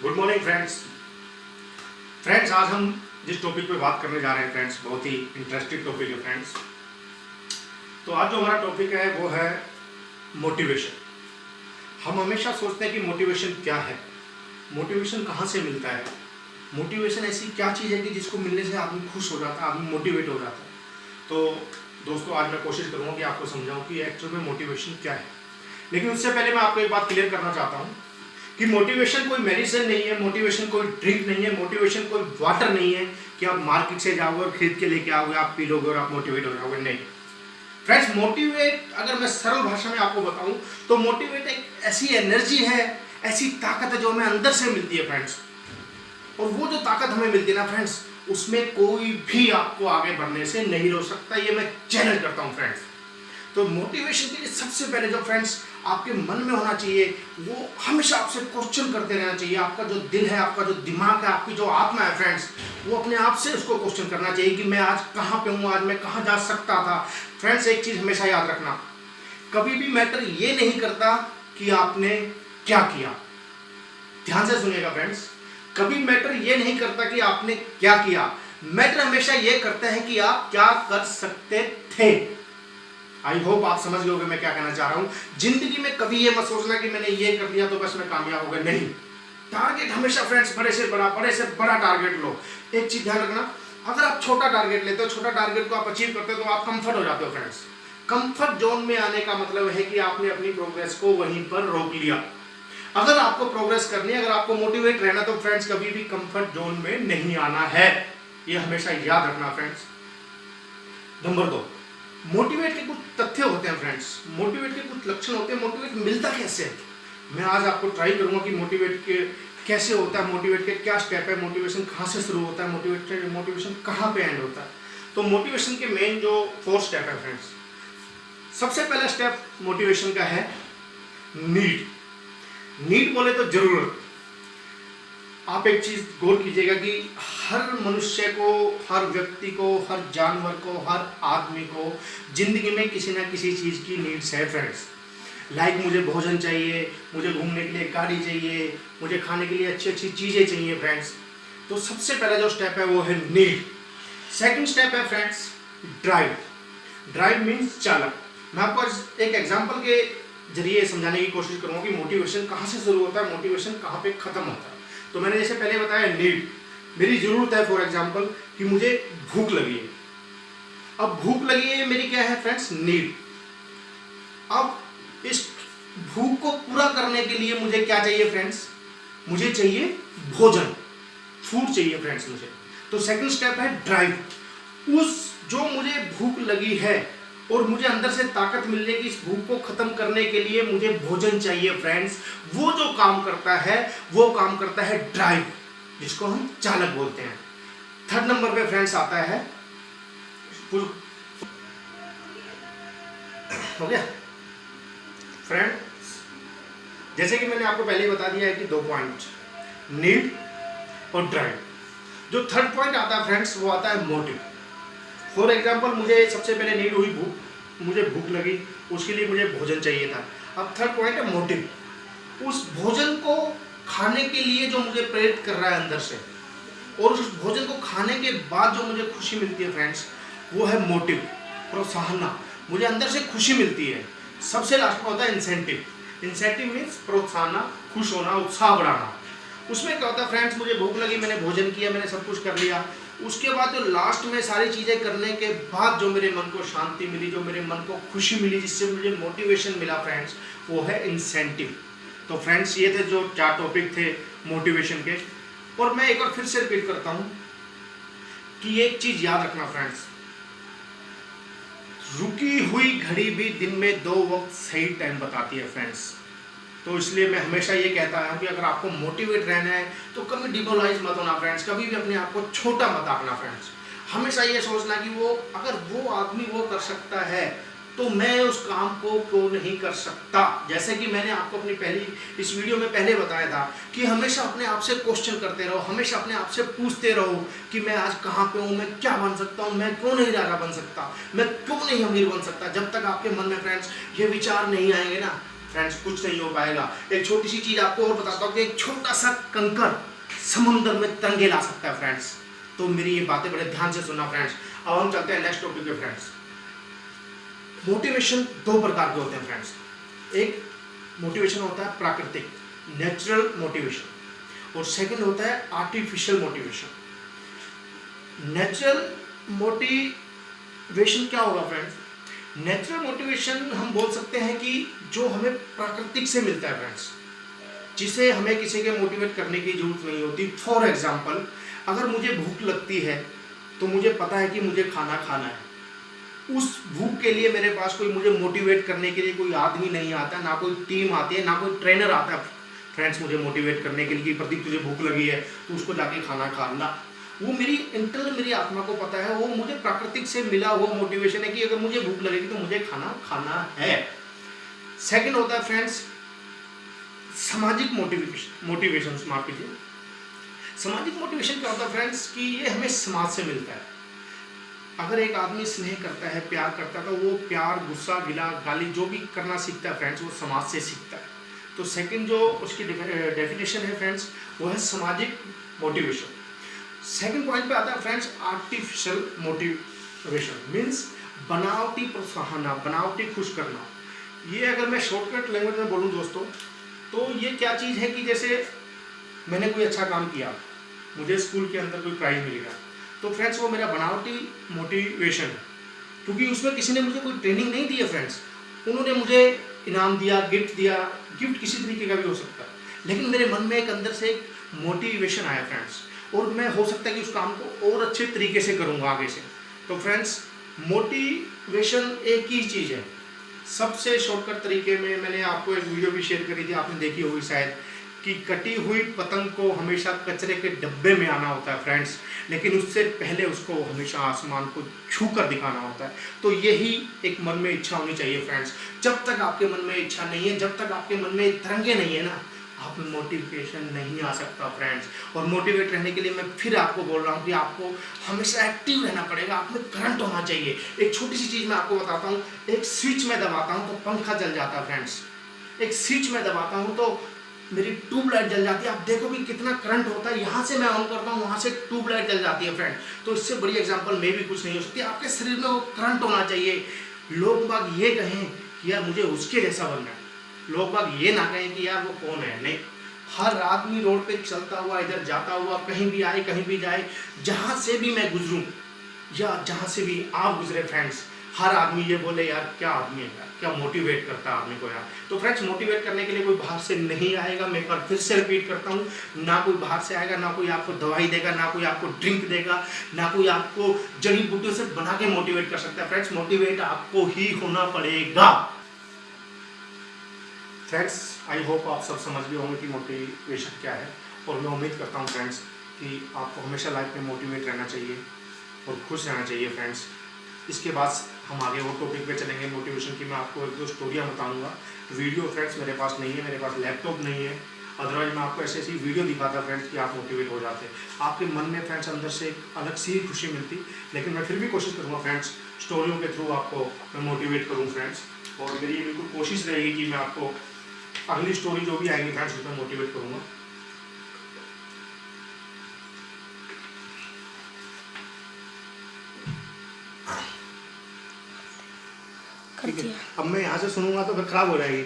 Good morning friends आज हम जिस टॉपिक पे बात करने जा रहे हैं फ्रेंड्स, बहुत ही इंटरेस्टिंग टॉपिक है फ्रेंड्स। तो आज जो हमारा टॉपिक है वो है मोटिवेशन। हम हमेशा सोचते हैं कि मोटिवेशन क्या है, मोटिवेशन कहाँ से मिलता है, मोटिवेशन ऐसी क्या चीज़ है कि जिसको मिलने से आदमी खुश हो जाता है, आदमी मोटिवेट हो जाता है। तो दोस्तों आज मैं कोशिश करूँगा कि आपको समझाऊँ कि एक्चुअल में मोटिवेशन क्या है। लेकिन उससे पहले मैं आपको एक बात क्लियर करना चाहता हूँ कि मोटिवेशन कोई मेडिसिन नहीं है, मोटिवेशन कोई ड्रिंक नहीं है, मोटिवेशन कोई वाटर नहीं है कि आप मार्केट से जाओगे और खरीद के लेके आओगे, आप पी लोगे और आप मोटिवेट हो जाओगे। नहीं फ्रेंड्स, मोटिवेट अगर मैं सरल भाषा में आपको बताऊं तो मोटिवेट एक ऐसी एनर्जी है, ऐसी ताकत है जो हमें अंदर से मिलती है फ्रेंड्स। और वो जो ताकत हमें मिलती है ना फ्रेंड्स, उसमें कोई भी आपको आगे बढ़ने से नहीं रोक सकता, ये मैं चैलेंज करता हूँ फ्रेंड्स। तो मोटिवेशन के लिए सबसे पहले जो फ्रेंड्स आपके मन में होना चाहिए वो हमेशा आपसे क्वेश्चन करते रहना चाहिए। आपका जो दिल है, आपका जो दिमाग है, आपकी जो आत्मा है फ्रेंड्स, वो अपने आप से उसको क्वेश्चन करना चाहिए कि मैं आज कहाँ पे हूँ, आज मैं कहाँ जा सकता था। फ्रेंड्स एक चीज़ हमेशा याद रखना, कभी भी मैटर ये नहीं करता कि आपने क्या किया। ध्यान से सुनिएगा फ्रेंड्स, कभी मैटर ये नहीं करता कि आपने क्या किया, मैटर हमेशा ये करता है कि आप क्या कर सकते थे। आई होप आप समझ गए होंगे मैं क्या कहना चाह रहा हूं। जिंदगी में कभी ये मत सोचना कि मैंने ये कर दिया तो बस मैं कामयाब हो गया, नहीं। टारगेट हमेशा फ्रेंड्स बड़े से बड़ा टारगेट लो। एक चीज ध्यान रखना, अगर आप छोटा टारगेट लेते हो, छोटा टारगेट को आप अचीव करते हो तो आप कंफर्ट हो जाते हो फ्रेंड्स। कंफर्ट जोन में आने का मतलब है कि आपने अपनी प्रोग्रेस को वहीं पर रोक लिया। अगर आपको प्रोग्रेस करनी है, अगर आपको मोटिवेट रहना, तो फ्रेंड्स कभी भी कंफर्ट जोन में नहीं आना है, ये हमेशा याद रखना फ्रेंड्स। नंबर 2, मोटिवेट के कुछ तथ्य होते हैं फ्रेंड्स, मोटिवेट के कुछ लक्षण होते हैं। मोटिवेट मिलता कैसे है, मैं आज आपको ट्राई करूंगा कि मोटिवेट के कैसे होता है, मोटिवेट के क्या स्टेप है, मोटिवेशन कहाँ से शुरू होता है, मोटिवेशन कहाँ पे एंड होता है। तो मोटिवेशन के मेन जो 4 स्टेप है फ्रेंड्स, सबसे पहला स्टेप मोटिवेशन का है नीड। नीड बोले तो जरूरत। आप एक चीज गौर कीजिएगा कि हर मनुष्य को, हर व्यक्ति को, हर जानवर को, हर आदमी को जिंदगी में किसी ना किसी चीज की नीड्स है फ्रेंड्स। लाइक मुझे भोजन चाहिए, मुझे घूमने के लिए गाड़ी चाहिए, मुझे खाने के लिए अच्छी अच्छी चीजें चाहिए फ्रेंड्स। तो सबसे पहला जो स्टेप है वो है नीड। सेकंड स्टेप है फ्रेंड्स ड्राइव। ड्राइव मीन्स चालक। मैं आपको एक एग्जाम्पल के जरिए समझाने की कोशिश करूंगा कि मोटिवेशन कहाँ से शुरू होता है, मोटिवेशन कहाँ पे खत्म होता है। तो मैंने जैसे पहले बताया नीड, मेरी जरूरत है फॉर एग्जांपल कि मुझे भूख लगी है। अब भूख लगी है मेरी क्या है फ्रेंड्स, नीड। अब इस भूख को पूरा करने के लिए मुझे क्या चाहिए फ्रेंड्स, मुझे चाहिए भोजन, फूड चाहिए फ्रेंड्स मुझे। तो सेकंड स्टेप है ड्राइव। उस जो मुझे भूख लगी है और मुझे अंदर से ताकत मिलने की, इस भूख को खत्म करने के लिए मुझे भोजन चाहिए फ्रेंड्स, वो जो काम करता है वो काम करता है ड्राइव, जिसको हम चालक बोलते हैं। थर्ड नंबर पे फ्रेंड्स आता है, हो गया फ्रेंड्स, जैसे कि मैंने आपको पहले ही बता दिया है कि 2 पॉइंट, नीड और ड्राइव। जो थर्ड पॉइंट आता है फ्रेंड्स वो आता है मोटिव। फॉर एग्जाम्पल मुझे सबसे पहले नीड हुई भूख, मुझे भूख लगी, उसके लिए मुझे भोजन चाहिए था। अब थर्ड पॉइंट है मोटिव। उस भोजन को खाने के लिए जो मुझे प्रेरित कर रहा है अंदर से, और उस भोजन को खाने के बाद जो मुझे खुशी मिलती है फ्रेंड्स, वो है मोटिव, प्रोत्साहन। मुझे अंदर से खुशी मिलती है। सबसे लास्ट में होता है इंसेंटिव। इंसेंटिव मीन्स प्रोत्साहन, खुश होना, उत्साह बढ़ाना। उसमें क्या होता है फ्रेंड्स, मुझे भूख लगी, मैंने भोजन किया, मैंने सब कुछ कर लिया, उसके बाद जो लास्ट में सारी चीज़ें करने के बाद जो मेरे मन को शांति मिली, जो मेरे मन को खुशी मिली, जिससे मुझे मोटिवेशन मिला फ्रेंड्स, वो है इंसेंटिव। तो फ्रेंड्स ये थे जो 4 टॉपिक थे मोटिवेशन के। और मैं एक बार फिर से रिपीट करता हूँ कि एक चीज़ याद रखना फ्रेंड्स, रुकी हुई घड़ी भी दिन में 2 वक्त सही टाइम बताती है फ्रेंड्स। तो इसलिए मैं हमेशा ये कहता हूँ कि अगर आपको मोटिवेट रहना है तो कभी डिमोरलाइज मत होना फ्रेंड्स, कभी भी अपने आप को छोटा मत आंकना फ्रेंड्स। हमेशा ये सोचना कि वो, अगर वो आदमी वो कर सकता है तो मैं उस काम को क्यों नहीं कर सकता। जैसे कि मैंने आपको अपनी पहली इस वीडियो में पहले बताया था कि हमेशा अपने आप से क्वेश्चन करते रहो, हमेशा अपने आप से पूछते रहो कि मैं आज कहाँ पे हूँ, मैं क्या बन सकता हूँ, मैं क्यों नहीं राजा बन सकता, मैं क्यों नहीं अमीर बन सकता। जब तक आपके मन में फ्रेंड्स ये विचार नहीं आएंगे ना फ्रेंड्स कुछ नहीं हो पाएगा। एक छोटी सी चीज़ आपको और बताता हूँ कि एक छोटा सा कंकर समुंदर में तिरंगे ला सकता है फ्रेंड्स। तो मेरी ये बातें बड़े ध्यान से सुनना फ्रेंड्स। अब हम चलते हैं नेक्स्ट टॉपिक पे फ्रेंड्स। मोटिवेशन दो प्रकार के होते हैं फ्रेंड्स। एक मोटिवेशन होता है प्राकृतिक, नेचुरल मोटिवेशन, और सेकंड होता है आर्टिफिशियल मोटिवेशन। नेचुरल मोटिवेशन क्या होगा फ्रेंड्स? नेचुरल मोटिवेशन हम बोल सकते हैं कि जो हमें प्राकृतिक से मिलता है फ्रेंड्स, जिसे हमें किसी के मोटिवेट करने की जरूरत नहीं होती। फॉर एग्जाम्पल, अगर मुझे भूख लगती है तो मुझे पता है कि मुझे खाना खाना है। उस भूख के लिए मेरे पास कोई मुझे मोटिवेट करने के लिए कोई आदमी नहीं आता, ना कोई टीम आती है, ना कोई ट्रेनर आता है फ्रेंड्स मुझे मोटिवेट करने के लिए कि प्रदीप तुझे भूख लगी है तो उसको जाके खाना खाना। वो मेरी इंटरनल, मेरी आत्मा को पता है, वो मुझे प्राकृतिक से मिला हुआ मोटिवेशन है कि अगर मुझे भूख लगेगी तो मुझे खाना खाना है। सेकंड होता है फ्रेंड्स सामाजिक मोटिवेशन। माफ कीजिए, सामाजिक मोटिवेशन क्या होता है फ्रेंड्स कि ये हमें समाज से मिलता है। अगर एक आदमी स्नेह करता है, प्यार करता है, तो वो प्यार, गुस्सा, गिला, गाली जो भी करना सीखता है फ्रेंड्स, वो समाज से सीखता है। तो सेकंड जो उसकी डेफिनेशन है फ्रेंड्स, वो है सामाजिक मोटिवेशन। सेकंड पॉइंट पे आता है फ्रेंड्स आर्टिफिशियल मोटिवेशन, मीन्स बनावटी प्रोत्साहन, बनावटी खुश करना। ये अगर मैं शॉर्टकट लैंग्वेज में बोलूँ दोस्तों, तो ये क्या चीज़ है कि जैसे मैंने कोई अच्छा काम किया, मुझे स्कूल के अंदर कोई प्राइज़ मिल गया, तो फ्रेंड्स वो मेरा बनावटी मोटिवेशन है, क्योंकि उसमें किसी ने मुझे कोई ट्रेनिंग नहीं दी है फ्रेंड्स। उन्होंने मुझे इनाम दिया, गिफ्ट दिया, गिफ्ट किसी तरीके का भी हो सकता है, लेकिन मेरे मन में एक अंदर से एक मोटिवेशन आया फ्रेंड्स, और मैं हो सकता है कि उस काम को और अच्छे तरीके से करूँगा आगे से। तो फ्रेंड्स मोटिवेशन एक ही चीज़ है। सबसे शॉर्टकट तरीके में मैंने आपको एक वीडियो भी शेयर करी थी, आपने देखी होगी शायद, कि कटी हुई पतंग को हमेशा कचरे के डब्बे में आना होता है फ्रेंड्स, लेकिन उससे पहले उसको हमेशा आसमान को छू कर दिखाना होता है। तो यही एक मन में इच्छा होनी चाहिए फ्रेंड्स। जब तक आपके मन में इच्छा नहीं है, जब तक आपके मन में तिरंगे नहीं है ना, आप में मोटिवेशन नहीं आ सकता फ्रेंड्स। और मोटिवेट रहने के लिए मैं फिर आपको बोल रहा हूँ कि आपको हमेशा एक्टिव रहना पड़ेगा, आप में करंट होना चाहिए। एक छोटी सी चीज़ मैं आपको बताता हूँ, एक स्विच में दबाता हूँ तो पंखा जल जाता है फ्रेंड्स, एक स्विच में दबाता हूँ तो मेरी ट्यूबलाइट जल जाती है। आप देखो कि कितना करंट होता है, यहाँ से मैं ऑन करता हूँ, वहाँ से ट्यूबलाइट जल जाती है फ्रेंड। तो इससे बड़ी एग्जांपल में भी कुछ नहीं हो सकती। आपके शरीर में वो करंट होना चाहिए। लोग बाग ये कहें कि यार मुझे उसके जैसा बनना है, लोग बाग ये ना कहें कि यार वो कौन है। नहीं, हर आदमी रोड पे चलता हुआ, इधर जाता हुआ, कहीं भी आए कहीं भी जाए, जहाँ से भी मैं गुजरूँ या जहाँ से भी आप गुजरे फ्रेंड्स, हर आदमी ये बोले यार क्या आदमी है यार, क्या मोटिवेट करता है आदमी को यार। तो फ्रेंड्स मोटिवेट करने के लिए कोई बाहर से नहीं आएगा। मैं एक बार फिर से रिपीट करता हूँ, ना कोई बाहर से आएगा, ना कोई आपको दवाई देगा, ना कोई आपको ड्रिंक देगा, ना कोई आपको जड़ी बूटियों से बना के मोटिवेट कर सकता है। फ्रेंड्स मोटिवेट आपको ही होना पड़ेगा। फ्रेंड्स आई होप आप सब समझ गए होंगे कि मोटिवेशन क्या है, और मैं उम्मीद करता हूँ फ्रेंड्स कि आपको हमेशा लाइफ में मोटिवेट रहना चाहिए और खुश रहना चाहिए फ्रेंड्स। इसके बाद हम आगे वो टॉपिक पे चलेंगे मोटिवेशन की। मैं आपको एक दो स्टोरियाँ बताऊंगा। वीडियो फ्रेंड्स मेरे पास नहीं है, मेरे पास लैपटॉप नहीं है, अदरवाइज मैं आपको ऐसी वीडियो दिखाता फ्रेंड्स कि आप मोटिवेट हो जाते। आपके मन में फ्रेंड्स अंदर से एक अलग सी खुशी मिलती। लेकिन मैं फिर भी कोशिश करूँगा फ्रेंड्स, स्टोरियों के थ्रू आपको मैं मोटिवेट करूँ फ्रेंड्स, और मेरी ये बिल्कुल कोशिश रहेगी कि मैं आपको अगली स्टोरी जो भी आएगी फ्रेंड्स उसमें मोटिवेट करूँगा। अब मैं यहाँ से सुनूंगा तो फिर खराब हो जाएगी।